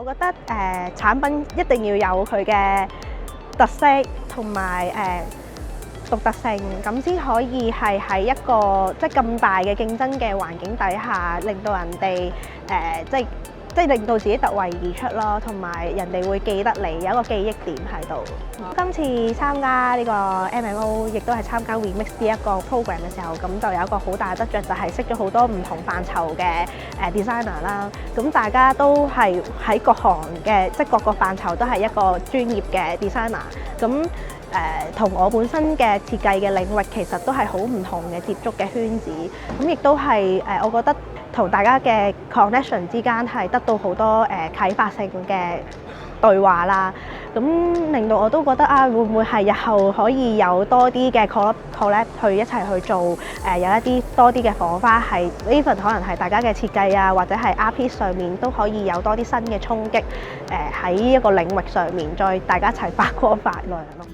我覺得產品一定要有佢嘅特色同埋獨特性，咁先可以係喺一個即係咁大嘅競爭嘅環境底下，令到人哋即係令到自己突圍而出咯，同埋人哋會記得你，有一個記憶點喺度。今次參加呢個 MMO， 亦都係參加 Remix 呢一個 program 嘅時候，咁就有一個好大嘅得着，就係識咗好多唔同範疇嘅designer 啦。咁大家都係喺各行嘅，即係各個範疇都係一個專業嘅 designer。咁同我本身嘅設計嘅領域其實都係好唔同嘅接觸嘅圈子，咁亦都係我覺得同大家嘅 connection 之間係得到好多啟發性嘅對話啦，咁令到我都覺得會唔會係日後可以有多啲嘅 collab 去一齊去做有一啲多啲嘅火花，係 even 可能係大家嘅設計啊，或者係 artist 上面都可以有多啲新嘅衝擊喺一個領域上面，再大家一齊發光發亮咯。